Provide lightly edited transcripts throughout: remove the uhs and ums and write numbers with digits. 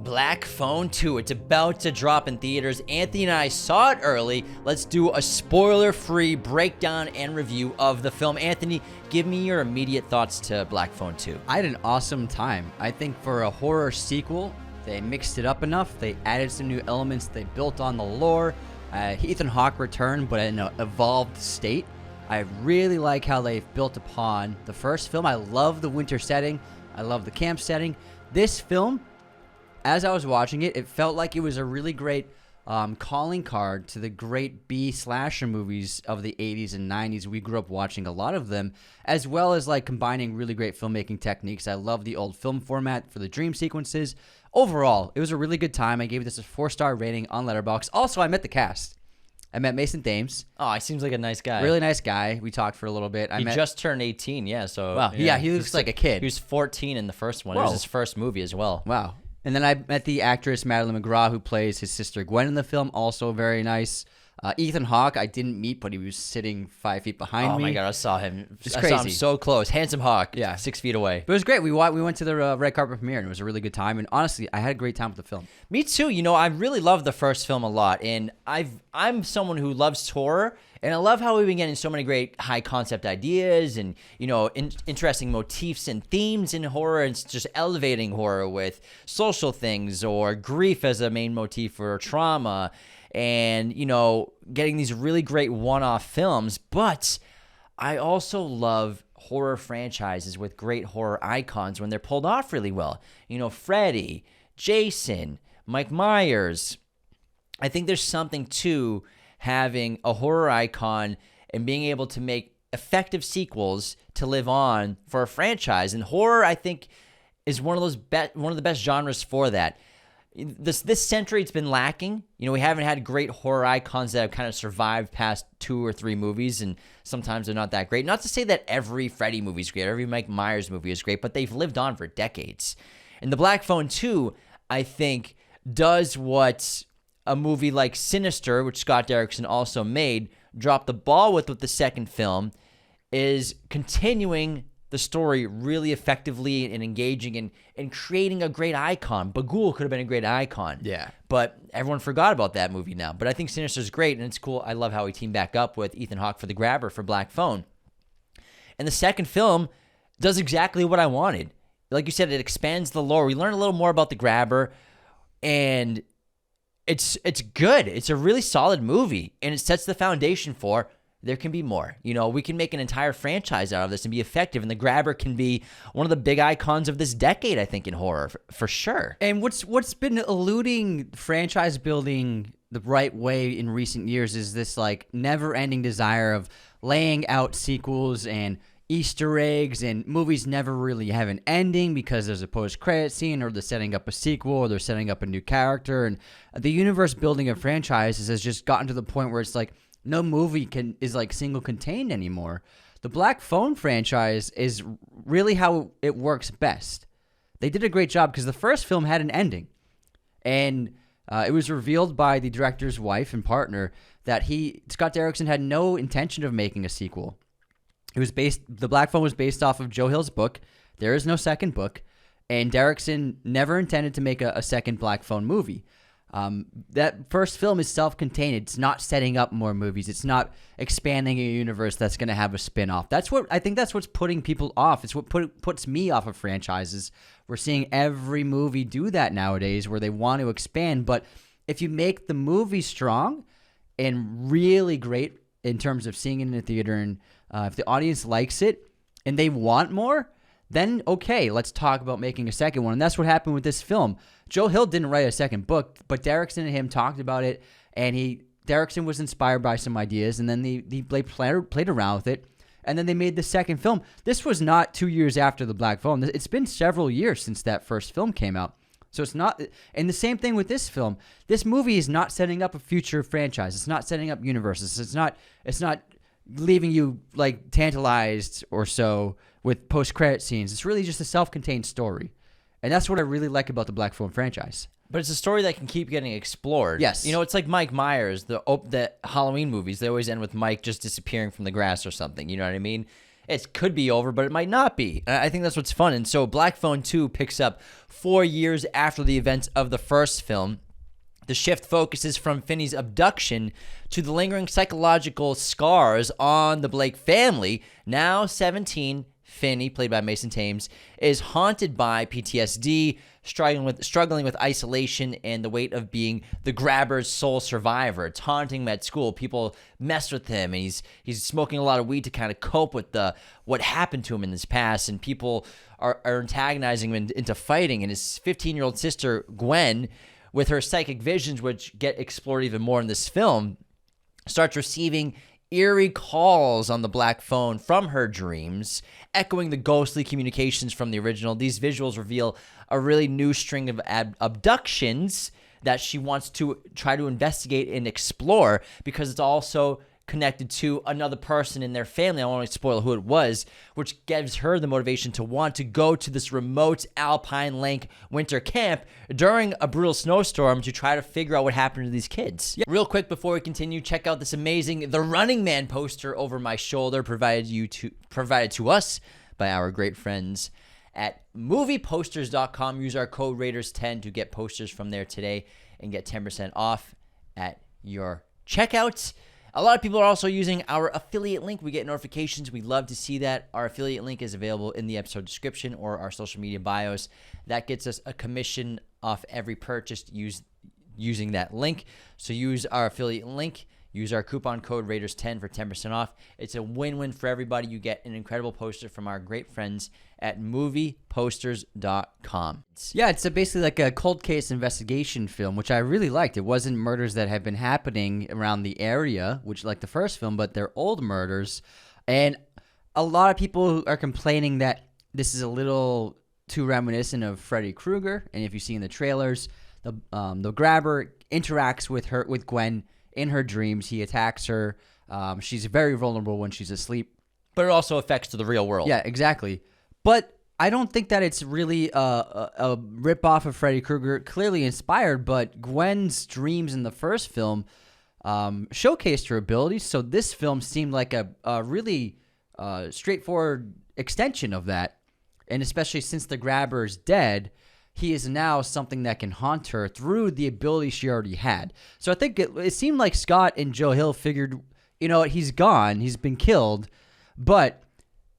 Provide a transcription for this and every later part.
Black Phone 2. It's about to drop in theaters. Anthony and I saw it early. Let's do a spoiler-free breakdown and review of the film. Anthony, give me your immediate thoughts to Black Phone 2. I had an awesome time. I think for a horror sequel, they mixed it up enough. They added some new elements. They built on the lore. Ethan Hawke returned, but in an evolved state. I really like how they've built upon the first film. I love the winter setting. I love the camp setting. This film, as I was watching it, it felt like it was a really great calling card to the great B slasher movies of the 80s and 90s. We grew up watching a lot of them, as well as like combining really great filmmaking techniques. I love the old film format for the dream sequences. Overall, it was a really good time. I gave this a 4-star rating on Letterboxd. Also, I met the cast. I met Mason Thames. Oh, he seems like a nice guy. Really nice guy. We talked for a little bit. He just turned 18, yeah. So wow. Yeah, he looks like a kid. He was 14 in the first one. Whoa. It was his first movie as well. Wow. And then I met the actress Madeline McGraw, who plays his sister Gwen in the film. Also very nice. Ethan Hawke, I didn't meet, but he was sitting 5 feet behind me. Oh my god, I saw him. It's I crazy. saw him so close. Handsome Hawk. Yeah. 6 feet away. But it was great. We went to the red carpet premiere, and it was a really good time. And honestly, I had a great time with the film. Me too. You know, I really love the first film a lot, and I'm someone who loves horror, and I love how we've been getting so many great high concept ideas and, you know, interesting motifs and themes in horror, and it's just elevating horror with social things or grief as a main motif or trauma, and, you know, getting these really great one-off films. But I also love horror franchises with great horror icons when they're pulled off really well. You know, Freddy, Jason, Mike Myers. I think there's something to having a horror icon and being able to make effective sequels to live on for a franchise. And horror, I think, is one of the best genres for that. This century, it's been lacking. You know, we haven't had great horror icons that have kind of survived past 2 or 3 movies, and sometimes they're not that great. Not to say that every Freddy movie is great, every Mike Myers movie is great, but they've lived on for decades. And the Black Phone 2, I think, does what a movie like Sinister, which Scott Derrickson also made, dropped the ball with the second film, is continuing the story really effectively and engaging and creating a great icon. Bagul could have been a great icon. Yeah. But everyone forgot about that movie now. But I think Sinister's great, and it's cool. I love how he teamed back up with Ethan Hawke for The Grabber for Black Phone. And the second film does exactly what I wanted. Like you said, it expands the lore. We learn a little more about The Grabber, and it's good. It's a really solid movie, and it sets the foundation for there can be more. You know, we can make an entire franchise out of this and be effective, and The Grabber can be one of the big icons of this decade, I think, in horror, for sure. And what's been eluding franchise building the right way in recent years is this like never-ending desire of laying out sequels and Easter eggs, and movies never really have an ending because there's a post-credit scene, or they're setting up a sequel, or they're setting up a new character. And the universe building of franchises has just gotten to the point where it's like no movie is like single contained anymore. The Black Phone franchise is really how it works best. They did a great job because the first film had an ending, and it was revealed by the director's wife and partner that Scott Derrickson had no intention of making a sequel. The Black Phone was based off of Joe Hill's book. There is no second book, and Derrickson never intended to make a second Black Phone movie. That first film is self-contained. It's not setting up more movies. It's not expanding a universe that's going to have a spin-off. I think that's what's putting people off. It's what puts me off of franchises. We're seeing every movie do that nowadays, where they want to expand. But if you make the movie strong and really great in terms of seeing it in the theater, and if the audience likes it and they want more, then okay, let's talk about making a second one. And that's what happened with this film. Joe Hill didn't write a second book, but Derrickson and him talked about it, and Derrickson was inspired by some ideas, and then they played around with it, and then they made the second film. This was not 2 years after The Black Phone. It's been several years since that first film came out. So it's not, and the same thing with this film. This movie is not setting up a future franchise. It's not setting up universes. It's not leaving you like tantalized or so with post-credit scenes. It's really just a self-contained story. And that's what I really like about the Black Phone franchise. But it's a story that can keep getting explored. Yes. You know, it's like Mike Myers, the Halloween movies. They always end with Mike just disappearing from the grass or something. You know what I mean? it could be over, but it might not be. I think that's what's fun. And so Black Phone 2 picks up 4 years after the events of the first film. The shift focuses from Finney's abduction to the lingering psychological scars on the Blake family. Now 17, Finney, played by Mason Thames, is haunted by PTSD, struggling with isolation and the weight of being the grabber's sole survivor. It's haunting him at school. People mess with him, and he's smoking a lot of weed to kind of cope with what happened to him in his past, and people are antagonizing him into fighting. And his 15-year-old sister, Gwen, with her psychic visions, which get explored even more in this film, starts receiving eerie calls on the Black Phone from her dreams, echoing the ghostly communications from the original. These visuals reveal a really new string of abductions that she wants to try to investigate and explore, because it's also connected to another person in their family. I don't want to spoil who it was, which gives her the motivation to want to go to this remote alpine lake winter camp during a brutal snowstorm to try to figure out what happened to these kids. Yeah. Real quick before we continue, check out this amazing The Running Man poster over my shoulder provided to us by our great friends at movieposters.com. Use our code Raiders10 to get posters from there today and get 10% off at your checkout. A lot of people are also using our affiliate link. We get notifications. We love to see that. Our affiliate link is available in the episode description or our social media bios. That gets us a commission off every purchase using that link. So use our affiliate link. Use our coupon code Raiders10 for 10% off. It's a win-win for everybody. You get an incredible poster from our great friends at movieposters.com. Yeah, it's basically like a cold case investigation film, which I really liked. It wasn't murders that have been happening around the area, which like the first film, but they're old murders. And a lot of people are complaining that this is a little too reminiscent of Freddy Krueger. And if you see in the trailers, the grabber interacts with Gwen in her dreams. He attacks her. She's very vulnerable when she's asleep. But it also affects to the real world. Yeah, exactly. But I don't think that it's really a rip-off of Freddy Krueger, clearly inspired, but Gwen's dreams in the first film showcased her abilities, so this film seemed like a really straightforward extension of that. And especially since the grabber's dead, he is now something that can haunt her through the ability she already had. So I think it seemed like Scott and Joe Hill figured, you know what, he's gone, he's been killed, but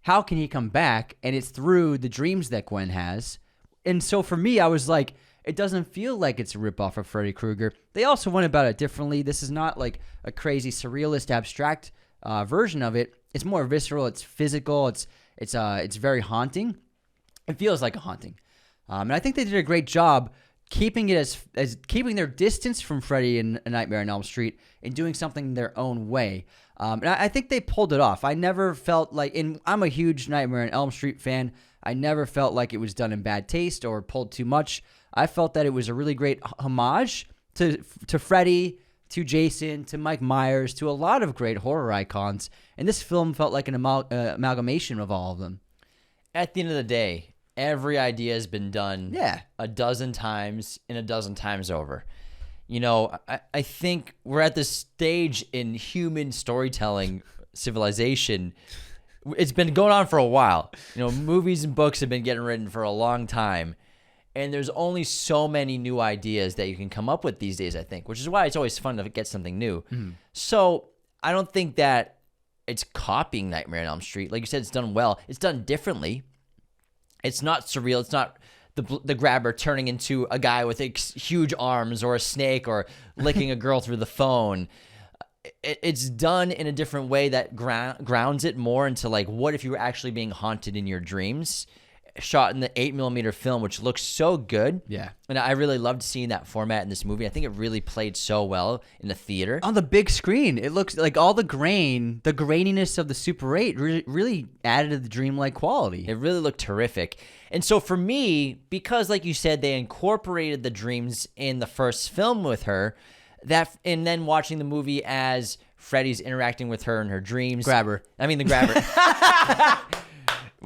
how can he come back? And it's through the dreams that Gwen has. And so for me, I was like, it doesn't feel like it's a ripoff of Freddy Krueger. They also went about it differently. This is not like a crazy surrealist abstract version of it. It's more visceral. It's physical. It's very haunting. It feels like a haunting. And I think they did a great job keeping it as keeping their distance from Freddy in A Nightmare on Elm Street and doing something their own way. And I think they pulled it off. I never felt like, and I'm a huge Nightmare on Elm Street fan, I never felt like it was done in bad taste or pulled too much. I felt that it was a really great homage to Freddy, to Jason, to Mike Myers, to a lot of great horror icons. And this film felt like an amalgamation of all of them. At the end of the day, every idea has been done a dozen times and a dozen times over. You know, I think we're at this stage in human storytelling civilization. It's been going on for a while. You know, movies and books have been getting written for a long time. And there's only so many new ideas that you can come up with these days, I think, which is why it's always fun to get something new. Mm. So I don't think that it's copying Nightmare on Elm Street. Like you said, it's done well. It's done differently. It's not surreal. It's not the grabber turning into a guy with huge arms or a snake or licking a girl through the phone. It's done in a different way that grounds it more into like, what if you were actually being haunted in your dreams? Shot in the 8mm film, which looks so good. Yeah. And I really loved seeing that format in this movie. I think it really played so well in the theater. On the big screen, it looks like all the graininess of the Super 8 really added to the dreamlike quality. It really looked terrific. And so for me, because like you said, they incorporated the dreams in the first film with her, and then watching the movie as Freddy's interacting with her in her dreams. The grabber.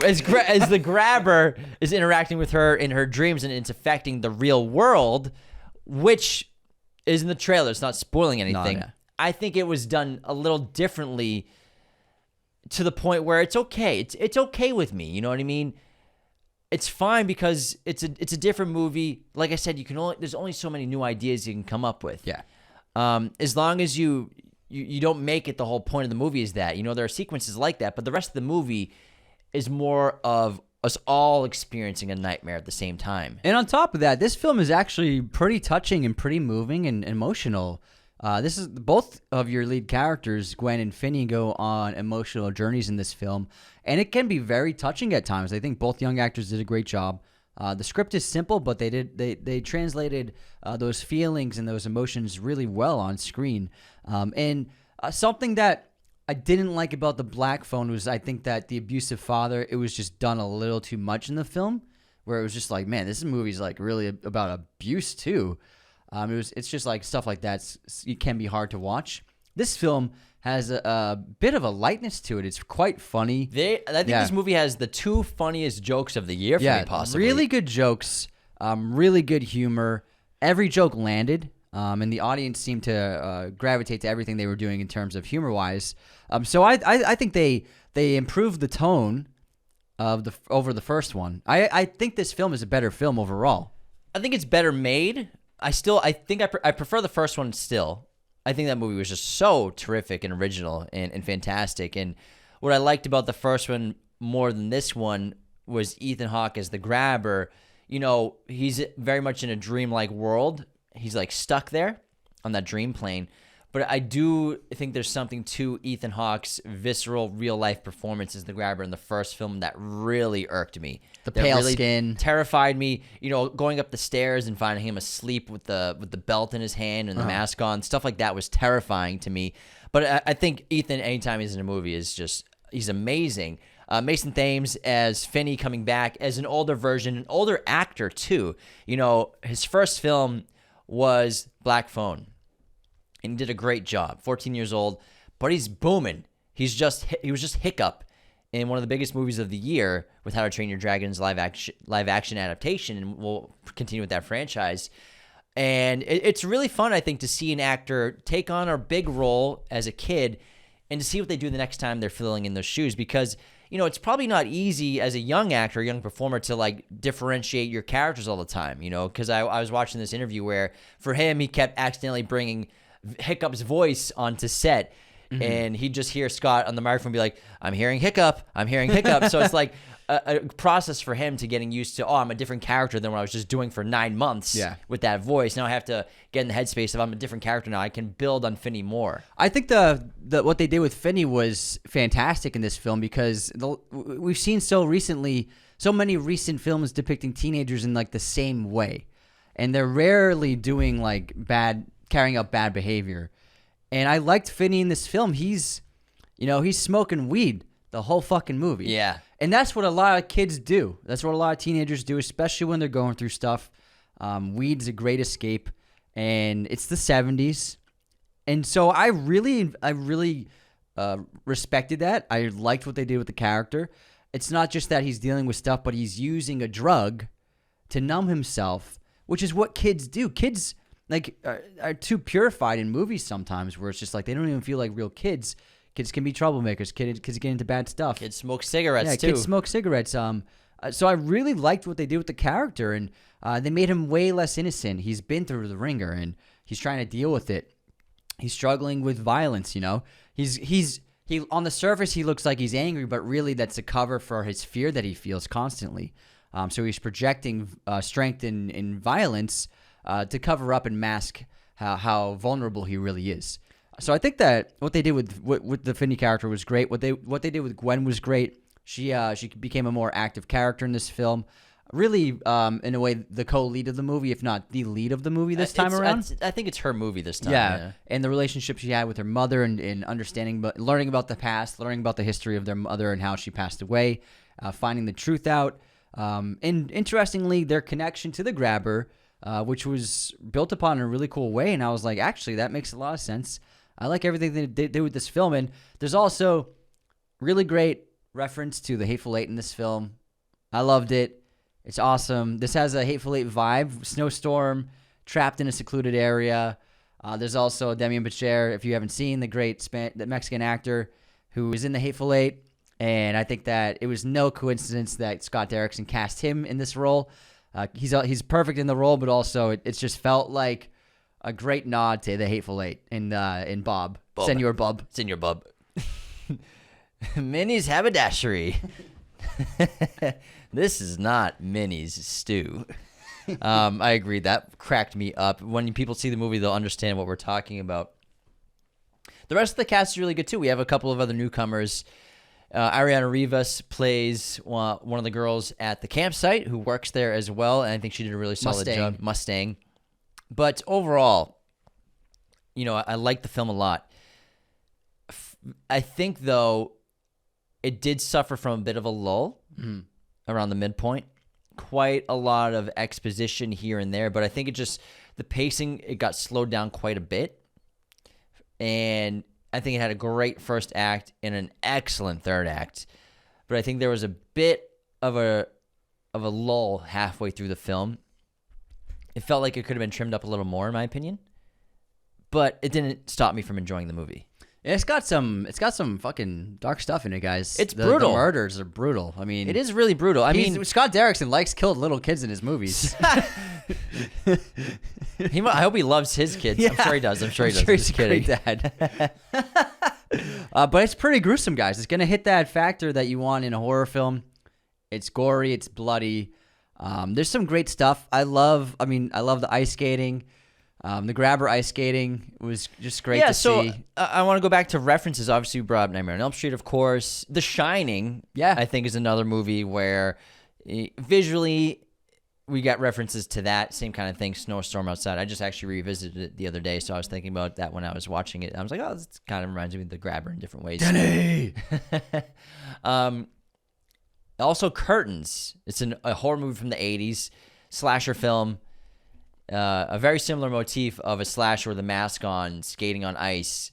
As the grabber is interacting with her in her dreams and it's affecting the real world, which is in the trailer. It's not spoiling anything. No. I think it was done a little differently to the point where it's okay. It's okay with me. You know what I mean? It's fine because it's a different movie. Like I said, there's only so many new ideas you can come up with. Yeah. As long as you don't make it the whole point of the movie is that, there are sequences like that, but the rest of the movie is more of us all experiencing a nightmare at the same time. And on top of that, this film is actually pretty touching and pretty moving and emotional. This is both of your lead characters, Gwen and Finney, go on emotional journeys in this film, and it can be very touching at times. I think both young actors did a great job. The script is simple, but they translated those feelings and those emotions really well on screen. And something that I didn't like about The Black Phone was I think that the abusive father, it was just done a little too much in the film, where it was just like, man, this movie's like really about abuse too. It's just like stuff like that. It can be hard to watch. This film has a bit of a lightness to it. It's quite funny. I think this movie has the 2 funniest jokes of the year for me, possibly. Really good jokes, really good humor. Every joke landed, and the audience seemed to gravitate to everything they were doing in terms of humor-wise. So I think they improved the tone of over the first one. I think this film is a better film overall. I think it's better made. I think I prefer the first one still. I think that movie was just so terrific and original and fantastic. And what I liked about the first one more than this one was Ethan Hawke as the grabber. He's very much in a dreamlike world. He's like stuck there on that dream plane. But I do think there's something to Ethan Hawke's visceral, real-life performance as the grabber in the first film that really irked me. The pale really skin terrified me. Going up the stairs and finding him asleep with the belt in his hand and the mask on, stuff like that was terrifying to me. But I think Ethan, anytime he's in a movie, he's amazing. Mason Thames as Finney coming back as an older version, an older actor too. His first film was Black Phone. And he did a great job. 14 years old, but he's booming. He was just Hiccup in one of the biggest movies of the year with How to Train Your Dragon's live action adaptation, and we'll continue with that franchise. And it's really fun, I think, to see an actor take on a big role as a kid and to see what they do the next time they're filling in those shoes, because it's probably not easy as a young actor, a young performer, to like differentiate your characters all the time. Because I was watching this interview where for him he kept accidentally bringing Hiccup's voice onto set, and he'd just hear Scott on the microphone be like, I'm hearing Hiccup. So it's like a process for him to getting used to, I'm a different character than what I was just doing for 9 months with that voice. Now I have to get in the headspace of I'm a different character now. I can build on Finney more. I think the what they did with Finney was fantastic in this film, because we've seen so many recent films depicting teenagers in like the same way, and they're rarely doing like carrying out bad behavior. And I liked Finney in this film. He's smoking weed the whole fucking movie. Yeah. And that's what a lot of kids do. That's what a lot of teenagers do, especially when they're going through stuff. Weed's a great escape, and it's the 70s. And so I really respected that. I liked what they did with the character. It's not just that he's dealing with stuff, but he's using a drug to numb himself, which is what kids do. Kids are too purified in movies sometimes, where it's just like they don't even feel like real kids. Kids can be troublemakers. Kids get into bad stuff. Kids smoke cigarettes too. Kids smoke cigarettes. So I really liked what they did with the character, and they made him way less innocent. He's been through the ringer, and he's trying to deal with it. He's struggling with violence. He on the surface he looks like he's angry, but really that's a cover for his fear that he feels constantly. So he's projecting strength in violence to cover up and mask how vulnerable he really is. So I think that what they did with the Finney character was great. What they did with Gwen was great. She became a more active character in this film. Really, in a way, the co-lead of the movie, if not the lead of the movie this time around. I think it's her movie this time. Yeah, and the relationship she had with her mother and understanding, but learning about the past, learning about the history of their mother and how she passed away, finding the truth out. And interestingly, their connection to the grabber, which was built upon in a really cool way. And I was like, actually, that makes a lot of sense. I like everything they did with this film. And there's also really great reference to the Hateful Eight in this film. I loved it. It's awesome. This has a Hateful Eight vibe. Snowstorm, trapped in a secluded area. There's also Demian Bichir, if you haven't seen, the great the Mexican actor who is in The Hateful Eight, and I think that it was no coincidence that Scott Derrickson cast him in this role. He's perfect in the role, but also it's just felt like a great nod to The Hateful Eight in Bob. Senor Bub. Senor Bub. Minnie's haberdashery. This is not Minnie's stew. I agree. That cracked me up. When people see the movie, they'll understand what we're talking about. The rest of the cast is really good, too. We have a couple of other newcomers. Ariana Rivas plays one of the girls at the campsite who works there as well, and I think she did a really solid job. Mustang. But overall, I like the film a lot. I think, though, it did suffer from a bit of a lull around the midpoint. Quite a lot of exposition here and there, but I think the pacing, it got slowed down quite a bit. And I think it had a great first act and an excellent third act. But I think there was a bit of a lull halfway through the film. It felt like it could have been trimmed up a little more, in my opinion. But it didn't stop me from enjoying the movie. It's got some fucking dark stuff in it, guys. It's brutal. The murders are brutal. I mean, it is really brutal. I mean, Scott Derrickson likes killed little kids in his movies. I hope he loves his kids. Yeah. I'm sure he does. He's a great dad. But it's pretty gruesome, guys. It's gonna hit that factor that you want in a horror film. It's gory. It's bloody. There's some great stuff. I love the ice skating. The grabber ice skating was just great to see. I want to go back to references. Obviously, we brought up Nightmare on Elm Street, of course. The Shining, I think, is another movie where visually we got references to that same kind of thing, Snowstorm Outside. I just actually revisited it the other day, so I was thinking about that when I was watching it. I was like, oh, this kind of reminds me of the grabber in different ways. Deveney! Also, Curtains. It's a horror movie from the 80s, slasher film. A very similar motif of a slasher with a mask on, skating on ice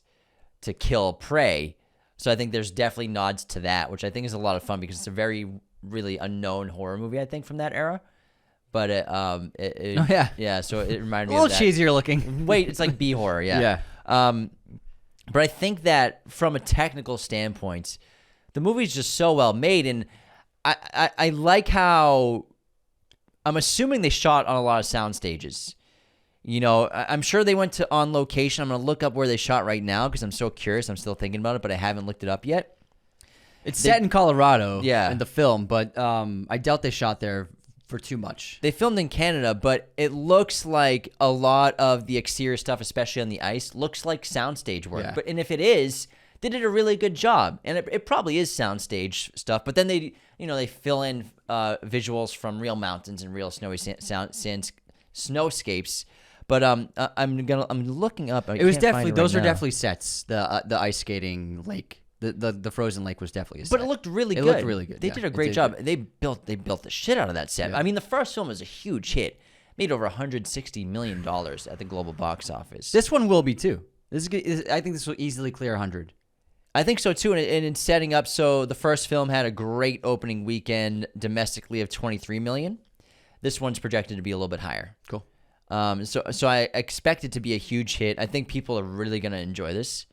to kill prey. So I think there's definitely nods to that, which I think is a lot of fun because it's a very, really unknown horror movie, I think, from that era. But so it reminded me of that. A little cheesier looking. Wait, it's like B horror, yeah. But I think that from a technical standpoint, the movie's just so well made, and I like how I'm assuming they shot on a lot of sound stages. I'm sure they went to on location. I'm going to look up where they shot right now because I'm so curious. I'm still thinking about it, but I haven't looked it up yet. It's set in Colorado in the film, but I doubt they shot there for too much. They filmed in Canada, but it looks like a lot of the exterior stuff, especially on the ice, looks like soundstage work. Yeah. And if it is, they did a really good job. And it probably is soundstage stuff, but then they fill in visuals from real mountains and real snowy snowscapes. But I'm looking up. It was definitely those are definitely sets. The ice skating lake. The frozen lake was definitely a set. But it looked really good. It looked really good. They did a great job. They built the shit out of that set. Yeah. I mean, the first film was a huge hit. Made over $160 million at the global box office. This one will be too. I think this will easily clear 100. I think so too, and it's setting up. So the first film had a great opening weekend domestically of $23 million. This one's projected to be a little bit higher. Cool. So I expect it to be a huge hit. I think people are really going to enjoy this.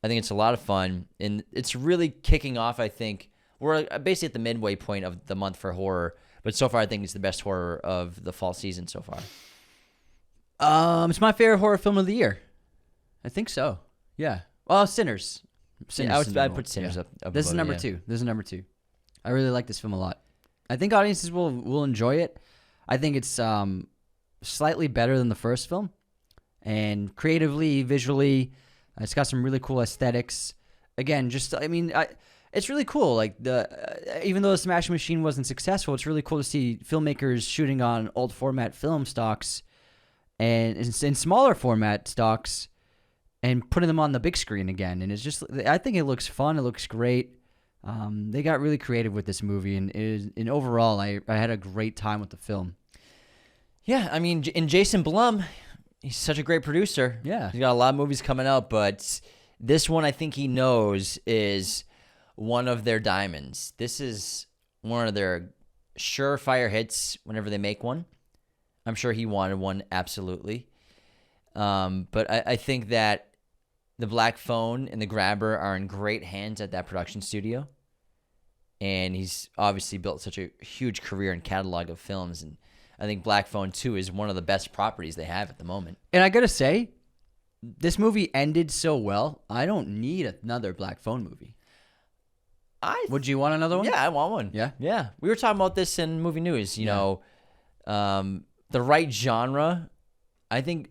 I think it's a lot of fun, and it's really kicking off, I think. We're basically at the midway point of the month for horror, but so far I think it's the best horror of the fall season so far. It's my favorite horror film of the year. I think so. Yeah. Well, Sinners. I'd put Sinners up. This is number two. This is number two. I really like this film a lot. I think audiences will enjoy it. I think it's slightly better than the first film, and creatively, visually, it's got some really cool aesthetics. Again, it's really cool. Like even though the Smash Machine wasn't successful, it's really cool to see filmmakers shooting on old format film stocks and in smaller format stocks and putting them on the big screen again. And it's just, I think it looks fun. It looks great. They got really creative with this movie, and overall, I had a great time with the film. Yeah, I mean, and Jason Blum, he's such a great producer. Yeah. He's got a lot of movies coming out, but this one I think he knows is one of their diamonds. This is one of their surefire hits whenever they make one. I'm sure he wanted one, absolutely. But I think that the Black Phone and the Grabber are in great hands at that production studio. And he's obviously built such a huge career and catalog of films. And I think Black Phone 2 is one of the best properties they have at the moment. And I got to say, this movie ended so well, I don't need another Black Phone movie. Would you want another one? Yeah, I want one. Yeah? Yeah. We were talking about this in movie news. You know, the right genre, I think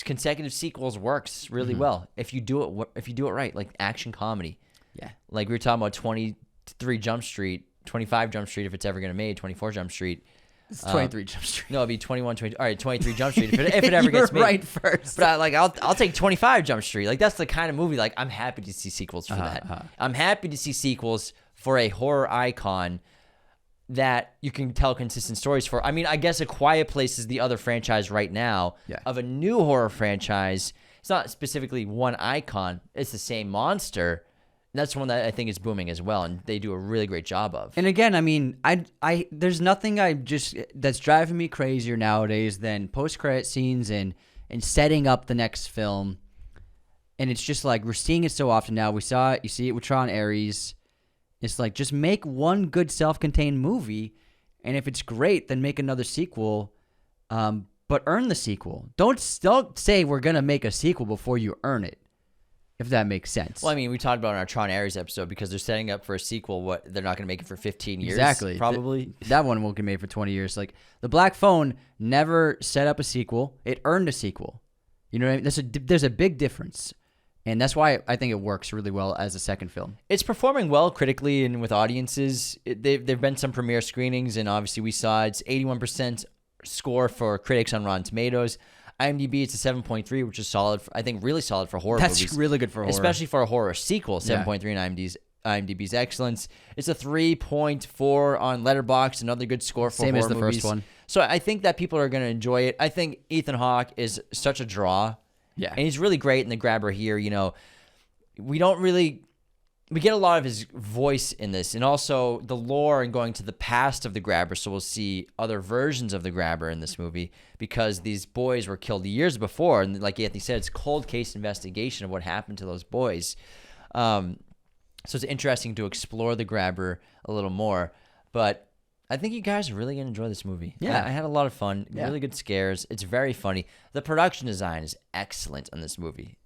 consecutive sequels works really well if you do it right, like action comedy. Yeah. Like we were talking about 23 Jump Street, 25 Jump Street if it's ever going to be made, 24 Jump Street. It's 23 Jump Street. No, it'd be 21, 20. All right, 23 Jump Street if it ever gets made. You were right first. But I'll take 25 Jump Street. Like that's the kind of movie like I'm happy to see sequels for that. I'm happy to see sequels for a horror icon that you can tell consistent stories for. I mean, I guess A Quiet Place is the other franchise right now of a new horror franchise. It's not specifically one icon. It's the same monster. That's one that I think is booming as well, and they do a really great job of. And again, I mean, I there's nothing that's driving me crazier nowadays than post-credit scenes and setting up the next film. And it's just like we're seeing it so often now. We saw it. You see it with Tron Ares. It's like just make one good self-contained movie, and if it's great, then make another sequel. But earn the sequel. Don't say we're gonna make a sequel before you earn it. If that makes sense. Well, I mean, we talked about in our Tron Ares episode because they're setting up for a sequel. They're not going to make it for 15 years. Exactly. Probably. That one won't get made for 20 years. Like, The Black Phone never set up a sequel. It earned a sequel. You know what I mean? There's a big difference. And that's why I think it works really well as a second film. It's performing well critically and with audiences. There've been some premiere screenings, and obviously we saw its 81% score for critics on Rotten Tomatoes. IMDb, it's a 7.3, which is solid. I think really solid for horror movies. That's really good for horror. Especially for a horror sequel, 7.3 in IMDb's excellence. It's a 3.4 on Letterboxd, another good score for Same horror as the movies. first one. So I think that people are going to enjoy it. I think Ethan Hawke is such a draw. Yeah. And he's really great in The Grabber here. You know, we get a lot of his voice in this, and also the lore and going to the past of the Grabber. So we'll see other versions of the Grabber in this movie because these boys were killed years before. And like Anthony said, it's cold case investigation of what happened to those boys. So it's interesting to explore the Grabber a little more. But I think you guys are really going to enjoy this movie. Yeah. I had a lot of fun. Yeah. Really good scares. It's very funny. The production design is excellent on this movie.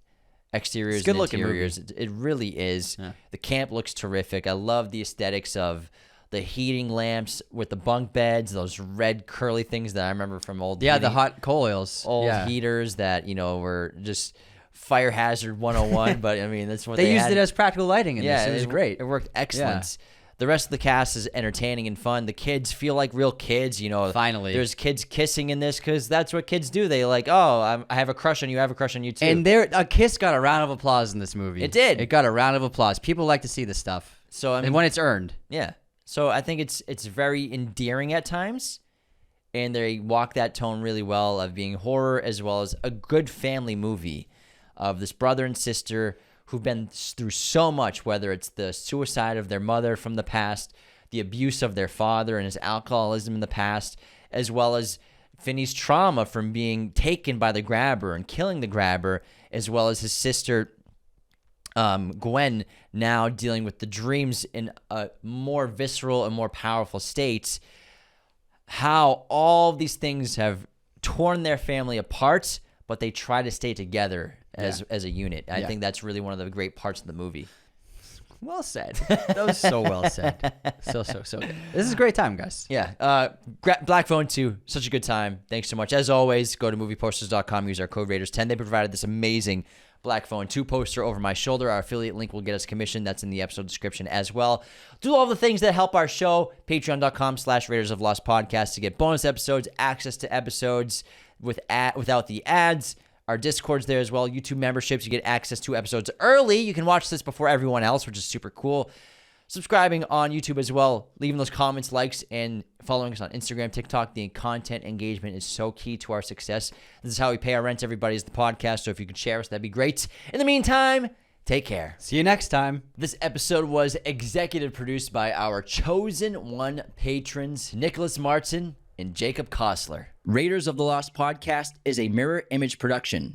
Exteriors It's a and good-looking interiors. It really is. Yeah. The camp looks terrific. I love the aesthetics of the heating lamps with the bunk beds, those red curly things that I remember from old the hot coal oils. old heaters that, you know, were just fire hazard 101, but I mean, that's what They used had. it as practical lighting in this. It was great. It worked excellent. The rest of the cast is entertaining and fun. The kids feel like real kids, you know. Finally. There's kids kissing in this because that's what kids do. They like, oh, I have a crush on you. I have a crush on you too. And a kiss got a round of applause in this movie. It did. It got a round of applause. People like to see this stuff. So I mean, and when it's earned. yeah. So I think it's very endearing at times, and they walk that tone really well of being horror as well as a good family movie of this brother and sister who've been through so much, whether it's the suicide of their mother from the past, the abuse of their father and his alcoholism in the past, as well as Finney's trauma from being taken by the Grabber and killing the Grabber, as well as his sister Gwen now dealing with the dreams in a more visceral and more powerful states. How all these things have torn their family apart, but they try to stay together as a unit. I think that's really one of the great parts of the movie. Well said. That was so well said. So good. This is a great time, guys. Yeah. Black Phone 2, such a good time. Thanks so much. As always, go to movieposters.com, use our code Raiders10. They provided this amazing Black Phone 2 poster over my shoulder. Our affiliate link will get us commission. That's in the episode description as well. Do all the things that help our show. Patreon.com/Raiders of Lost Podcast to get bonus episodes, access to episodes without the ads. Our Discord's there as well. YouTube memberships, you get access to episodes early. You can watch this before everyone else, which is super cool. Subscribing on YouTube as well. Leaving those comments, likes, and following us on Instagram, TikTok. The content engagement is so key to our success. This is how we pay our rent, everybody, is the podcast. So if you could share us, that'd be great. In the meantime, take care. See you next time. This episode was executive produced by our chosen one patrons, Nicholas Martin and Jacob Kossler. Raiders of the Lost Podcast is a Mirror Image production.